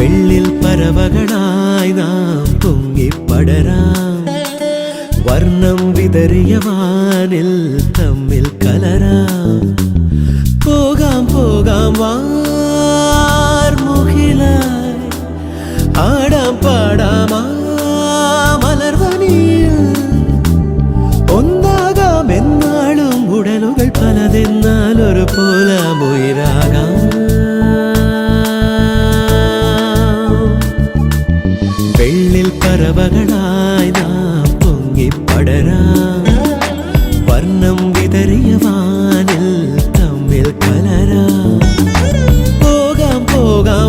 വെള്ളിൽ പറവകളായി നാം പൊങ്ങിപ്പടരാം വർണ്ണം വിതറിയ വാനിൽ തമ്മിൽ കലരാം പോകാം പോകാം വാർമുകിലായി ആടാം പാടാം മലർവനിയിൽ ഒന്നാകാം എന്നാളും ഉടലുകൾ പലതെന്നാൽ ഒരു പോലാമുയിരാകാം വെള്ളിൽ പറവകളായി നാം പൊങ്ങിപ്പടരാം വർണ്ണം വിതറിയ വാനിൽ തമ്മിൽ കലരാം പോകാം പോകാം